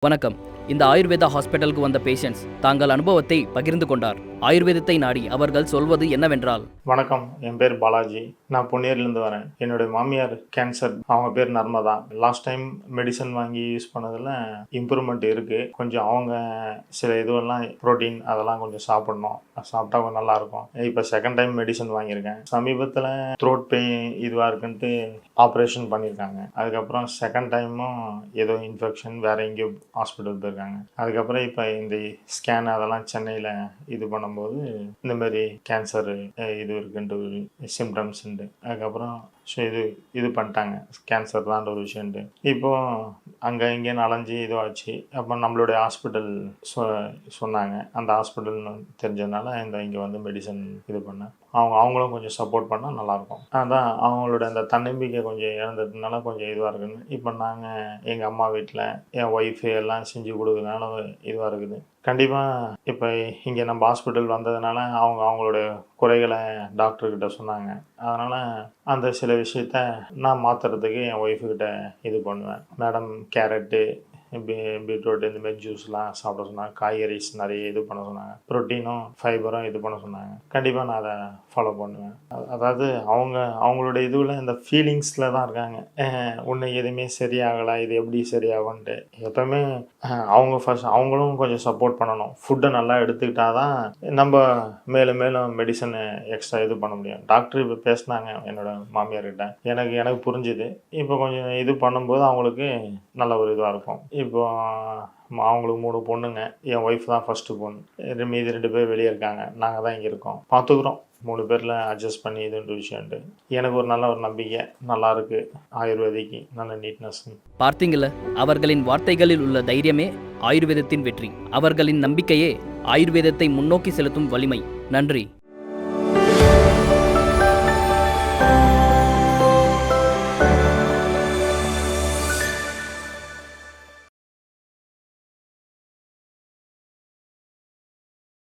வணக்கம். இந்த ஆயுர்வேதா ஹாஸ்பிட்டலுக்கு வந்த பேஷண்ட்ஸ் தாங்கள் அனுபவத்தை பகிர்ந்து கொண்டார். ஆயுர்வேதத்தை நாடி அவர்கள் சொல்வது என்னவென்றால், வணக்கம், என் பேர் பாலாஜி. நான் பொன்னேரிலேருந்து வரேன். என்னுடைய மாமியார் கேன்சர், அவங்க பேர் நர்மதா. லாஸ்ட் டைம் மெடிசன் வாங்கி யூஸ் பண்ணதில் இம்ப்ரூவ்மெண்ட் இருக்குது. கொஞ்சம் அவங்க சில இதுவெல்லாம் ப்ரோட்டீன் அதெல்லாம் கொஞ்சம் சாப்பிட்ணும், சாப்பிட்டா கொஞ்சம் நல்லாயிருக்கும். இப்போ செகண்ட் டைம் மெடிசன் வாங்கியிருக்கேன். சமீபத்தில் த்ரோட் பெயின் இதுவாக இருக்குன்ட்டு ஆப்ரேஷன் பண்ணியிருக்காங்க. அதுக்கப்புறம் செகண்ட் டைமும் ஏதோ இன்ஃபெக்ஷன் வேறு எங்கேயோ ஹாஸ்பிட்டல் போயிருக்காங்க. அதுக்கப்புறம் இப்போ இந்த ஸ்கேன் அதெல்லாம் சென்னையில் இது பண்ணும்போது இந்த மாதிரி கேன்சர் இது இருக்குன்ட்டு சிம்டம்ஸ் உண்டு. அதுக்கப்புறம் ஸோ இது பண்ணிட்டாங்க, கேன்சர் தான் ஒரு விஷயம்ட்டு. இப்போது அங்கே இங்கேன்னு அலைஞ்சி இதுவாச்சு. அப்போ நம்மளுடைய ஹாஸ்பிட்டல் சொன்னாங்க. அந்த ஹாஸ்பிட்டல் தெரிஞ்சதுனால இங்கே வந்து மெடிசன் இது பண்ணேன். அவங்களும் கொஞ்சம் சப்போர்ட் பண்ணால் நல்லாயிருக்கும். அதான் அவங்களோட அந்த தன்னம்பிக்கை கொஞ்சம் இழந்ததுனால கொஞ்சம் இதுவாக இருக்குதுன்னு. இப்போ நாங்கள் எங்கள் அம்மா வீட்டில் என் ஒய்ஃபு எல்லாம் செஞ்சு கொடுக்குறதுனால இதுவாக இருக்குது. கண்டிப்பாக இப்போ இங்கே நம்ம ஹாஸ்பிட்டல் வந்ததுனால அவங்களோட குறைகளை டாக்டர்கிட்ட சொன்னாங்க. அதனால் அந்த சில விஷயத்த நான் மாற்றுறதுக்கு என் ஒய்ஃபுக்கிட்ட இது பண்ணுவேன். மேடம் கேரட்டு, பீட்ரூட் இந்தமாரி ஜூஸ்லாம் சாப்பிட சொன்னாங்க. காய்கறிஸ் நிறைய இது பண்ண சொன்னாங்க. ப்ரோட்டீனும் ஃபைபரும் இது பண்ண சொன்னாங்க. கண்டிப்பாக நான் அதை ஃபாலோ பண்ணுவேன். அதாவது அவங்களோட இதுவில் இந்த ஃபீலிங்ஸில் தான் இருக்காங்க. ஒன்று எதுவுமே சரியாகலை, இது எப்படி சரியாகும்ன்ட்டு. எப்போவுமே அவங்களும் கொஞ்சம் சப்போர்ட் பண்ணணும். ஃபுட்டை நல்லா எடுத்துக்கிட்டால் தான் நம்ம மேலும் மேலும் மெடிசனை எக்ஸ்ட்ரா இது பண்ண முடியும். டாக்டர் இப்போ பேசினாங்க என்னோட மாமியார்கிட்ட. எனக்கு புரிஞ்சுது. இப்போ கொஞ்சம் இது பண்ணும்போது அவங்களுக்கு நல்ல ஒரு இதுவாக இருக்கும். இப்போ அவங்களுக்கு 3 பொண்ணுங்க. என் ஒய்ஃப் தான் ஃபஸ்ட்டு பொண்ணு. மீதி 2 பேர் வெளியே இருக்காங்க. நாங்கள் தான் இங்கே இருக்கோம். பார்த்துக்குறோம். 3 பேரில் அட்ஜஸ்ட் பண்ணி இதுன்ற விஷயம்ட்டு. எனக்கு ஒரு நல்ல ஒரு நம்பிக்கை நல்லா இருக்குது. ஆயுர்வேதிக்கு நல்ல நீட்னஸ். பார்த்தீங்கள, அவர்களின் வார்த்தைகளில் உள்ள தைரியமே ஆயுர்வேதத்தின் வெற்றி. அவர்களின் நம்பிக்கையே ஆயுர்வேதத்தை முன்னோக்கி செலுத்தும் வலிமை. நன்றி.